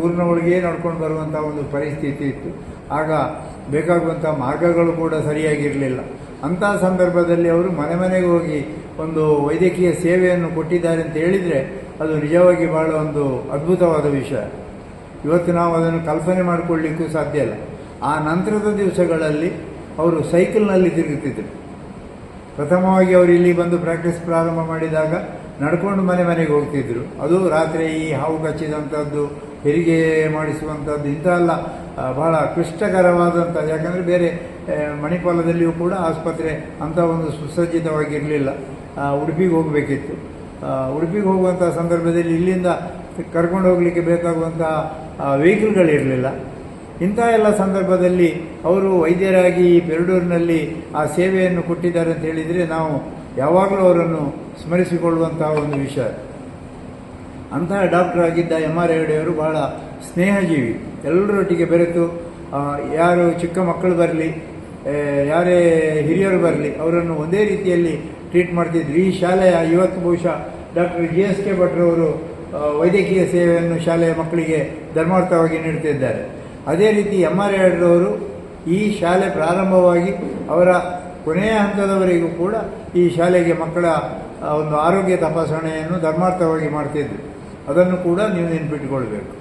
ಊರಿನ ಒಳಗೆ ನಡ್ಕೊಂಡು ಬರುವಂಥ ಒಂದು ಪರಿಸ್ಥಿತಿ ಇತ್ತು. ಆಗ ಬೇಕಾಗುವಂಥ ಮಾರ್ಗಗಳು ಕೂಡ ಸರಿಯಾಗಿರಲಿಲ್ಲ. ಅಂಥ ಸಂದರ್ಭದಲ್ಲಿ ಅವರು ಮನೆ ಮನೆಗೆ ಹೋಗಿ ಒಂದು ವೈದ್ಯಕೀಯ ಸೇವೆಯನ್ನು ಕೊಟ್ಟಿದ್ದಾರೆ ಅಂತ ಹೇಳಿದರೆ ಅದು ನಿಜವಾಗಿ ಬಹಳ ಒಂದು ಅದ್ಭುತವಾದ ವಿಷಯ. ಇವತ್ತು ನಾವು ಅದನ್ನು ಕಲ್ಪನೆ ಮಾಡಿಕೊಳ್ಳಿಕ್ಕೂ ಸಾಧ್ಯ ಇಲ್ಲ. ಆ ನಂತರದ ದಿವಸಗಳಲ್ಲಿ ಅವರು ಸೈಕಲ್ನಲ್ಲಿ ತಿರುಗುತ್ತಿದ್ದರು. ಪ್ರಥಮವಾಗಿ ಅವರು ಇಲ್ಲಿ ಬಂದು ಪ್ರಾಕ್ಟೀಸ್ ಪ್ರಾರಂಭ ಮಾಡಿದಾಗ ನಡ್ಕೊಂಡು ಮನೆ ಮನೆಗೆ ಹೋಗ್ತಿದ್ರು. ಅದು ರಾತ್ರಿ ಈ ಹಾವು ಕಚ್ಚಿದಂಥದ್ದು, ಹೆರಿಗೆ ಮಾಡಿಸುವಂಥದ್ದು ಇಂಥವೆಲ್ಲ ಬಹಳ ಕ್ಲಿಷ್ಟಕರವಾದಂಥದ್ದು. ಯಾಕಂದರೆ ಬೇರೆ ಮಣಿಪಾಲದಲ್ಲಿಯೂ ಕೂಡ ಆಸ್ಪತ್ರೆ ಅಂಥ ಒಂದು ಸುಸಜ್ಜಿತವಾಗಿರಲಿಲ್ಲ. ಉಡುಪಿಗೆ ಹೋಗಬೇಕಿತ್ತು. ಉಡುಪಿಗೆ ಹೋಗುವಂಥ ಸಂದರ್ಭದಲ್ಲಿ ಇಲ್ಲಿಂದ ಕರ್ಕೊಂಡು ಹೋಗಲಿಕ್ಕೆ ಬೇಕಾಗುವಂಥ ವೆಹಿಕಲ್ಗಳಿರಲಿಲ್ಲ. ಇಂಥ ಎಲ್ಲ ಸಂದರ್ಭದಲ್ಲಿ ಅವರು ವೈದ್ಯರಾಗಿ ಪೆರಡೂರಿನಲ್ಲಿ ಆ ಸೇವೆಯನ್ನು ಕೊಟ್ಟಿದ್ದಾರೆ ಅಂತ ಹೇಳಿದರೆ ನಾವು ಯಾವಾಗಲೂ ಅವರನ್ನು ಸ್ಮರಿಸಿಕೊಳ್ಳುವಂತಹ ಒಂದು ವಿಷಯ. ಅಂತಹ ಡಾಕ್ಟರ್ ಆಗಿದ್ದ MR ಹೆಗಡೆಯವರು ಬಹಳ ಸ್ನೇಹಜೀವಿ. ಎಲ್ಲರೊಟ್ಟಿಗೆ ಬೆರೆತು ಯಾರು ಚಿಕ್ಕ ಮಕ್ಕಳು ಬರಲಿ, ಯಾರೇ ಹಿರಿಯರು ಬರಲಿ, ಅವರನ್ನು ಒಂದೇ ರೀತಿಯಲ್ಲಿ ಟ್ರೀಟ್ ಮಾಡ್ತಿದ್ರು. ಈ ಶಾಲೆಯ ಇವತ್ತು ಬಹುಶಃ ಡಾಕ್ಟರ್ GSK ಭಟ್ರವರು ವೈದ್ಯಕೀಯ ಸೇವೆಯನ್ನು ಶಾಲೆಯ ಮಕ್ಕಳಿಗೆ ಧರ್ಮಾರ್ಥವಾಗಿ ನೀಡುತ್ತಿದ್ದಾರೆ. ಅದೇ ರೀತಿ MR ಹೆಗಡೆಯವರು ಈ ಶಾಲೆ ಪ್ರಾರಂಭವಾಗಿ ಅವರ ಕೊನೆಯ ಹಂತದವರೆಗೂ ಕೂಡ ಈ ಶಾಲೆಗೆ ಮಕ್ಕಳ ಒಂದು ಆರೋಗ್ಯ ತಪಾಸಣೆಯನ್ನು ಧರ್ಮಾರ್ಥವಾಗಿ ಮಾಡ್ತಿದ್ರು. ಅದನ್ನು ಕೂಡ ನೀವು ನೆನಪಿಟ್ಟುಕೊಳ್ಬೇಕು.